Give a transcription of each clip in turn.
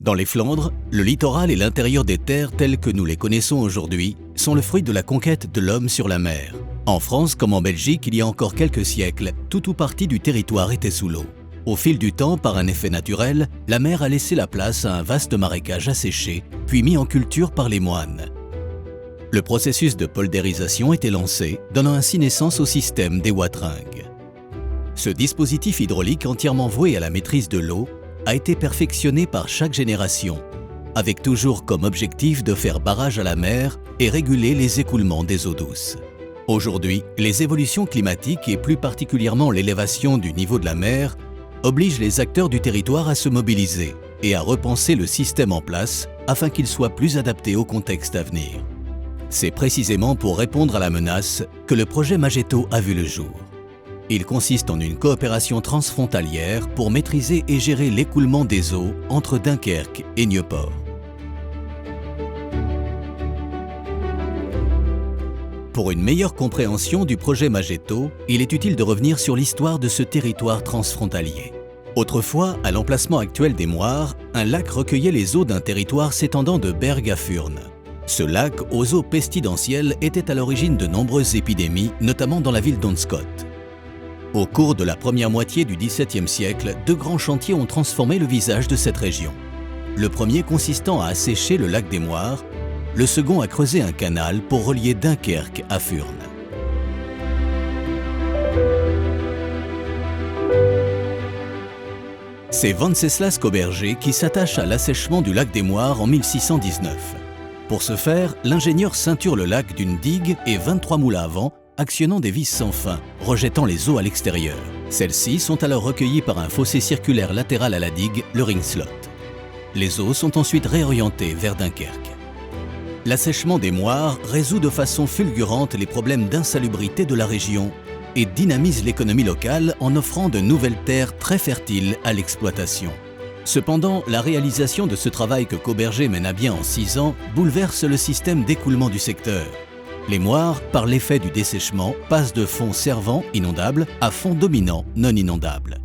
Dans les Flandres, le littoral et l'intérieur des terres telles que nous les connaissons aujourd'hui sont le fruit de la conquête de l'homme sur la mer. En France comme en Belgique, il y a encore quelques siècles, tout ou partie du territoire était sous l'eau. Au fil du temps, par un effet naturel, la mer a laissé la place à un vaste marécage asséché, puis mis en culture par les moines. Le processus de poldérisation était lancé, donnant ainsi naissance au système des wateringues. Ce dispositif hydraulique entièrement voué à la maîtrise de l'eau a été perfectionné par chaque génération, avec toujours comme objectif de faire barrage à la mer et réguler les écoulements des eaux douces. Aujourd'hui, les évolutions climatiques et plus particulièrement l'élévation du niveau de la mer obligent les acteurs du territoire à se mobiliser et à repenser le système en place afin qu'il soit plus adapté au contexte à venir. C'est précisément pour répondre à la menace que le projet Magetto a vu le jour. Il consiste en une coopération transfrontalière pour maîtriser et gérer l'écoulement des eaux entre Dunkerque et Nieuport. Pour une meilleure compréhension du projet Magetto, il est utile de revenir sur l'histoire de ce territoire transfrontalier. Autrefois, à l'emplacement actuel des Moires, un lac recueillait les eaux d'un territoire s'étendant de Bergue à Furnes. Ce lac, aux eaux pestilentielles, était à l'origine de nombreuses épidémies, notamment dans la ville d'Onscott. Au cours de la première moitié du XVIIe siècle, deux grands chantiers ont transformé le visage de cette région. Le premier consistant à assécher le lac des Moires, le second à creuser un canal pour relier Dunkerque à Furnes. C'est Wenceslas Koberger qui s'attache à l'assèchement du lac des Moires en 1619. Pour ce faire, l'ingénieur ceinture le lac d'une digue et 23 moulins à vent, actionnant des vis sans fin, rejetant les eaux à l'extérieur. Celles-ci sont alors recueillies par un fossé circulaire latéral à la digue, le Ringslot. Les eaux sont ensuite réorientées vers Dunkerque. L'assèchement des Moires résout de façon fulgurante les problèmes d'insalubrité de la région et dynamise l'économie locale en offrant de nouvelles terres très fertiles à l'exploitation. Cependant, la réalisation de ce travail que Koberger mène à bien en 6 ans bouleverse le système d'écoulement du secteur. Les Moires, par l'effet du dessèchement, passent de fonds servants, inondables, à fonds dominants, non inondables.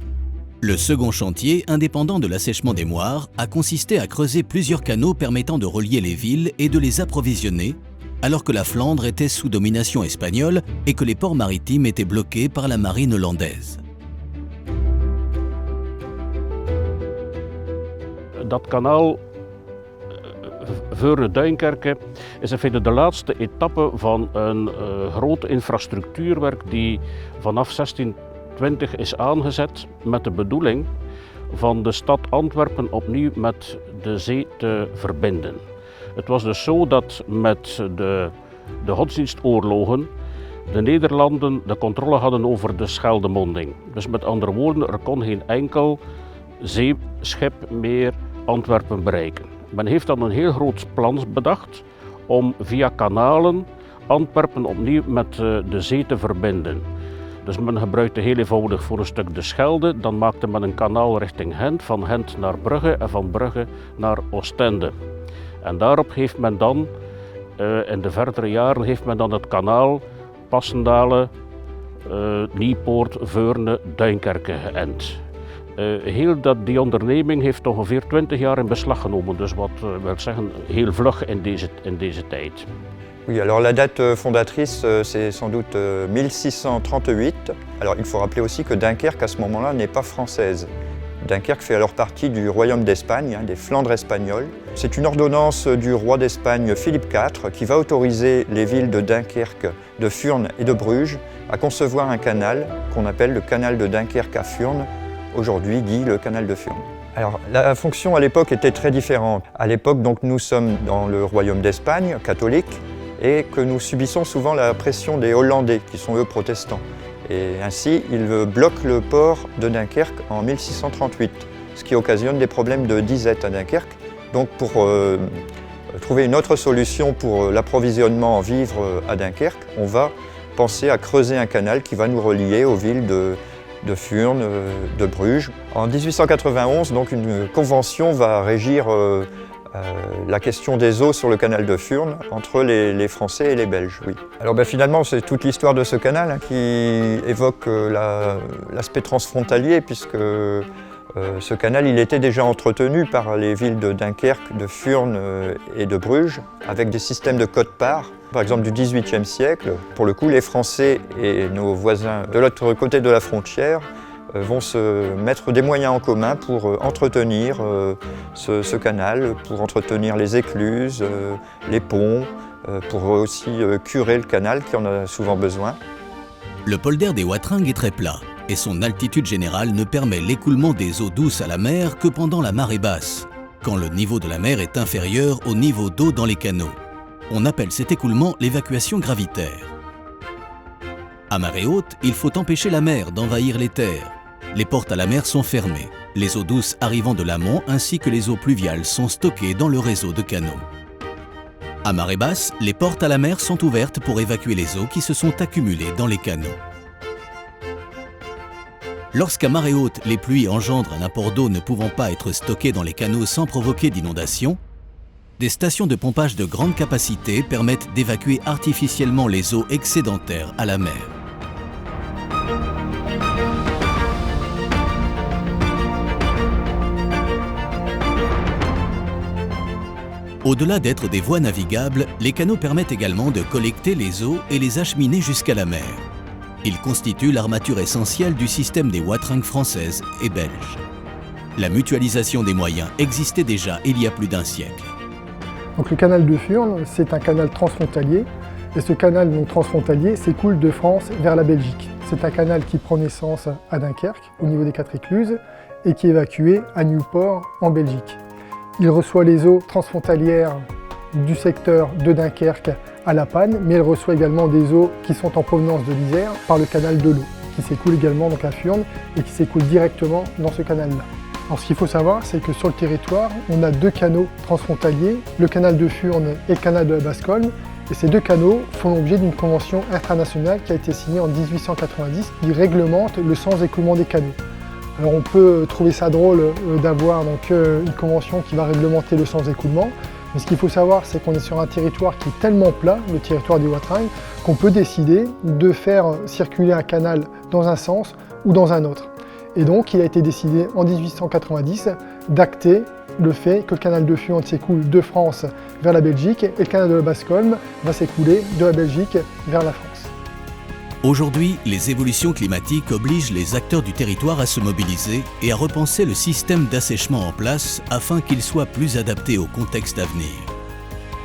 Le second chantier, indépendant de l'assèchement des Moires, a consisté à creuser plusieurs canaux permettant de relier les villes et de les approvisionner, alors que la Flandre était sous domination espagnole et que les ports maritimes étaient bloqués par la marine hollandaise. Dat kanaal Veurne-Duinkerke is in feite de laatste etappe van een groot infrastructuurwerk die vanaf 1620 is aangezet met de bedoeling van de stad Antwerpen opnieuw met de zee te verbinden. Het was dus zo dat met de godsdienstoorlogen de Nederlanden de controle hadden over de Scheldemonding. Dus met andere woorden, er kon geen enkel zeeschip meer Antwerpen bereiken. Men heeft dan een heel groot plan bedacht om via kanalen Antwerpen opnieuw met de zee te verbinden. Dus men gebruikte heel eenvoudig voor een stuk de Schelde, dan maakte men een kanaal richting Gent, van Gent naar Brugge en van Brugge naar Oostende. En daarop heeft men dan, in de verdere jaren, heeft men dan het kanaal Passendale, Nieuwpoort, Veurne, Duinkerke geënt. Die onderneming heeft ongeveer 20 jaar in beslag genomen, dus wat wil zeggen heel vlug in deze tijd. Oui, alors la date fondatrice, c'est sans doute 1638. Alors il faut rappeler aussi que Dunkerque, à ce moment-là, n'est pas française. Dunkerque fait alors partie du royaume d'Espagne, des Flandres espagnoles. C'est une ordonnance du roi d'Espagne Philippe IV qui va autoriser les villes de Dunkerque, de Furnes et de Bruges à concevoir un canal qu'on appelle le canal de Dunkerque à Furnes, aujourd'hui dit le canal de Furnes. Alors la fonction à l'époque était très différente. À l'époque, donc, nous sommes dans le royaume d'Espagne, catholique, et que nous subissons souvent la pression des Hollandais, qui sont eux protestants. Et ainsi, ils bloquent le port de Dunkerque en 1638, ce qui occasionne des problèmes de disette à Dunkerque. Donc pour trouver une autre solution pour l'approvisionnement en vivres à Dunkerque, on va penser à creuser un canal qui va nous relier aux villes de Furnes, de Bruges. En 1891, donc, une convention va régir la question des eaux sur le canal de Furnes entre les Français et les Belges, oui. Alors finalement, c'est toute l'histoire de ce canal qui évoque l'aspect transfrontalier, puisque Ce canal il était déjà entretenu par les villes de Dunkerque, de Furnes et de Bruges avec des systèmes de quote-part. Par exemple du XVIIIe siècle, pour le coup les Français et nos voisins de l'autre côté de la frontière vont se mettre des moyens en commun pour entretenir ce canal, pour entretenir les écluses, les ponts, pour aussi curer le canal qui en a souvent besoin. Le polder des Watringues est très plat et son altitude générale ne permet l'écoulement des eaux douces à la mer que pendant la marée basse, quand le niveau de la mer est inférieur au niveau d'eau dans les canaux. On appelle cet écoulement l'évacuation gravitaire. À marée haute, il faut empêcher la mer d'envahir les terres. Les portes à la mer sont fermées. Les eaux douces arrivant de l'amont ainsi que les eaux pluviales sont stockées dans le réseau de canaux. À marée basse, les portes à la mer sont ouvertes pour évacuer les eaux qui se sont accumulées dans les canaux. Lorsqu'à marée haute, les pluies engendrent un apport d'eau ne pouvant pas être stocké dans les canaux sans provoquer d'inondation, des stations de pompage de grande capacité permettent d'évacuer artificiellement les eaux excédentaires à la mer. Au-delà d'être des voies navigables, les canaux permettent également de collecter les eaux et les acheminer jusqu'à la mer. Ils constituent l'armature essentielle du système des Watringues françaises et belges. La mutualisation des moyens existait déjà il y a plus d'un siècle. Donc le canal de Furnes, c'est un canal transfrontalier et ce canal donc, transfrontalier s'écoule de France vers la Belgique. C'est un canal qui prend naissance à Dunkerque, au niveau des 4 écluses, et qui est évacué à Newport, en Belgique. Il reçoit les eaux transfrontalières du secteur de Dunkerque à La Panne, mais il reçoit également des eaux qui sont en provenance de l'Isère par le canal de l'Eau, qui s'écoule également donc à Furnes et qui s'écoule directement dans ce canal-là. Alors ce qu'il faut savoir, c'est que sur le territoire, on a 2 canaux transfrontaliers, le canal de Furnes et le canal de la Basse-Colme, et ces 2 canaux font l'objet d'une convention internationale qui a été signée en 1890 qui réglemente le sens d'écoulement des canaux. Alors on peut trouver ça drôle d'avoir une convention qui va réglementer le sens d'écoulement, mais ce qu'il faut savoir, c'est qu'on est sur un territoire qui est tellement plat, le territoire des Watringues, qu'on peut décider de faire circuler un canal dans un sens ou dans un autre. Et donc il a été décidé en 1890 d'acter le fait que le canal de Furnes s'écoule de France vers la Belgique et le canal de la Basse-Colme va s'écouler de la Belgique vers la France. Aujourd'hui, les évolutions climatiques obligent les acteurs du territoire à se mobiliser et à repenser le système d'assèchement en place afin qu'il soit plus adapté au contexte à venir.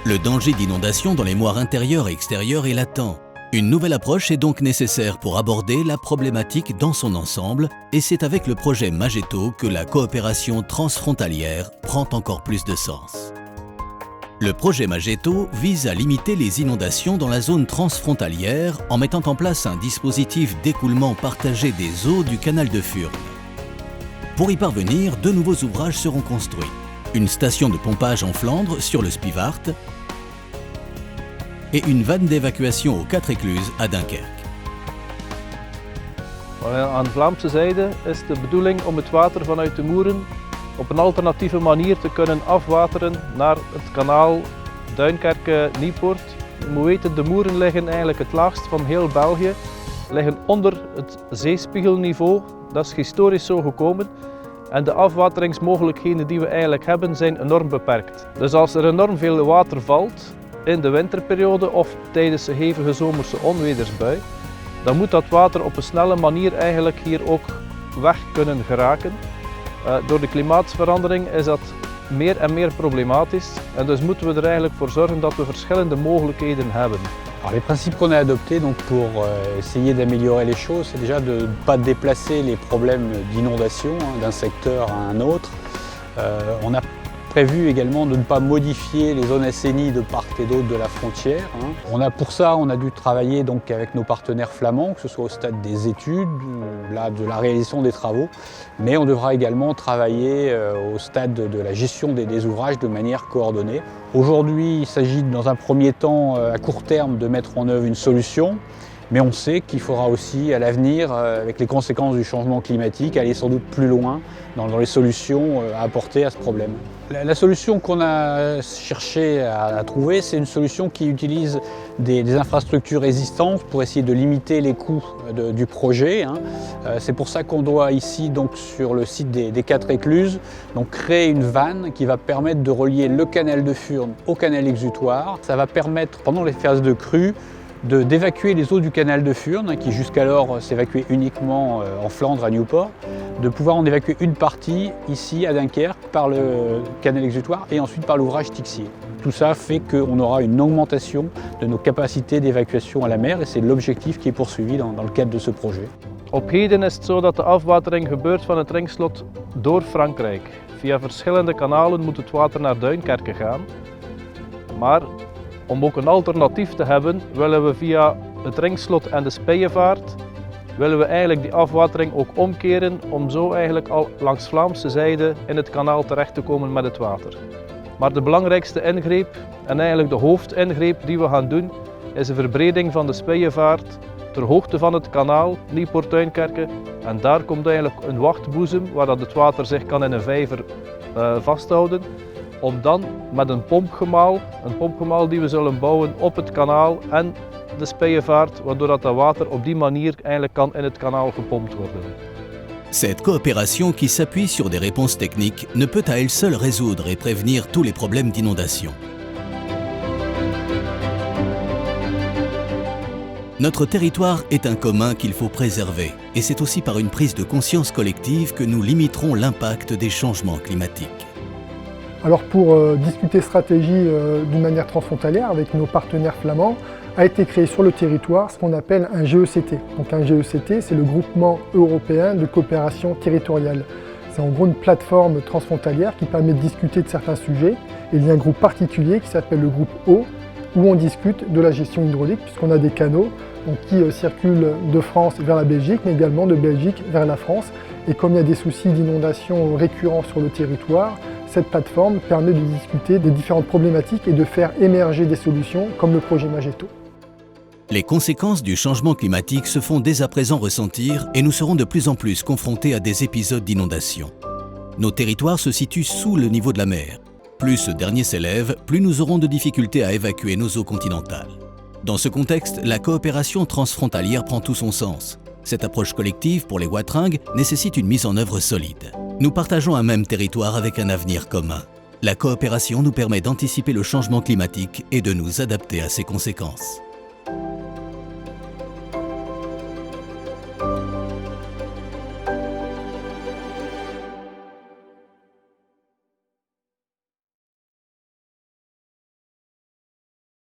Le danger d'inondation dans les moires intérieures et extérieures est latent. Une nouvelle approche est donc nécessaire pour aborder la problématique dans son ensemble et c'est avec le projet Magetto que la coopération transfrontalière prend encore plus de sens. Le projet Magetto vise à limiter les inondations dans la zone transfrontalière en mettant en place un dispositif d'écoulement partagé des eaux du canal de Furnes. Pour y parvenir, 2 nouveaux ouvrages seront construits. Une station de pompage en Flandre sur le Spivart et une vanne d'évacuation aux 4 écluses à Dunkerque. Aan de Vlaamse zijde is de bedoeling om het water vanuit de Moeren op een alternatieve manier te kunnen afwateren naar het kanaal Duinkerke-Nieuwpoort. Je moet weten, de Moeren liggen eigenlijk het laagst van heel België, liggen onder het zeespiegelniveau. Dat is historisch zo gekomen. En de afwateringsmogelijkheden die we eigenlijk hebben zijn enorm beperkt. Dus als er enorm veel water valt in de winterperiode of tijdens de hevige zomerse onweersbui, dan moet dat water op een snelle manier eigenlijk hier ook weg kunnen geraken. Door de klimaatverandering is dat meer en meer problematisch en dus moeten we er eigenlijk voor zorgen dat we verschillende mogelijkheden hebben. Alors, les principes qu'on a adoptés donc, pour essayer d'améliorer les choses, c'est déjà de ne pas déplacer les problèmes d'inondation d'un secteur à un autre. On a prévu également de ne pas modifier les zones assainies de part et d'autre de la frontière. Pour ça, on a dû travailler donc, avec nos partenaires flamands, que ce soit au stade des études, de la réalisation des travaux, mais on devra également travailler au stade de la gestion des ouvrages de manière coordonnée. Aujourd'hui, il s'agit dans un premier temps, à court terme, de mettre en œuvre une solution, Mais on sait qu'il faudra aussi à l'avenir, avec les conséquences du changement climatique, aller sans doute plus loin dans les solutions à apporter à ce problème. La solution qu'on a cherché à trouver, c'est une solution qui utilise des infrastructures existantes pour essayer de limiter les coûts du projet. C'est pour ça qu'on doit ici, donc, sur le site des 4 écluses, donc, créer une vanne qui va permettre de relier le canal de Furnes au canal exutoire. Ça va permettre, pendant les phases de crue, d'évacuer les eaux du canal de Furnes, qui jusqu'alors s'évacuaient uniquement en Flandre, à Newport, de pouvoir en évacuer une partie ici à Dunkerque par le canal exutoire et ensuite par l'ouvrage Tixier. Tout ça fait qu'on aura une augmentation de nos capacités d'évacuation à la mer et c'est l'objectif qui est poursuivi dans le cadre de ce projet. Op heden is het zo dat de afwatering gebeurt van het Ringslot door Frankrijk. Via verschillende kanalen moet het water naar Duinkerke gaan. Maar om ook een alternatief te hebben, willen we via het Ringslot en de Speyevaart willen we eigenlijk die afwatering ook omkeren om zo eigenlijk al langs Vlaamse zijde in het kanaal terecht te komen met het water. Maar de belangrijkste ingreep en eigenlijk de hoofdingreep die we gaan doen is de verbreding van de Speyevaart ter hoogte van het kanaal Nieuwpoort-Duinkerke en daar komt eigenlijk een wachtboezem waar dat het water zich kan in een vijver vasthouden. Om dan met een pompgemaal die we zullen bouwen op het kanaal en de Speyevaart, waardoor dat water op die manier eigenlijk kan in het kanaal gepompt worden. Cette coopération qui s'appuie sur des réponses techniques ne peut à elle seule résoudre et prévenir tous les problèmes d'inondation. Notre territoire est un commun qu'il faut préserver et c'est aussi par une prise de conscience collective que nous limiterons l'impact des changements climatiques. Alors pour discuter stratégie d'une manière transfrontalière avec nos partenaires flamands, a été créé sur le territoire ce qu'on appelle un GECT. Donc un GECT, c'est le groupement européen de coopération territoriale. C'est en gros une plateforme transfrontalière qui permet de discuter de certains sujets. Et il y a un groupe particulier qui s'appelle le groupe Eau, où on discute de la gestion hydraulique, puisqu'on a des canaux donc, qui circulent de France vers la Belgique, mais également de Belgique vers la France. Et comme il y a des soucis d'inondation récurrents sur le territoire, cette plateforme permet de discuter des différentes problématiques et de faire émerger des solutions comme le projet Magetto. Les conséquences du changement climatique se font dès à présent ressentir et nous serons de plus en plus confrontés à des épisodes d'inondation. Nos territoires se situent sous le niveau de la mer. Plus ce dernier s'élève, plus nous aurons de difficultés à évacuer nos eaux continentales. Dans ce contexte, la coopération transfrontalière prend tout son sens. Cette approche collective pour les Watringues nécessite une mise en œuvre solide. Nous partageons un même territoire avec un avenir commun. La coopération nous permet d'anticiper le changement climatique et de nous adapter à ses conséquences.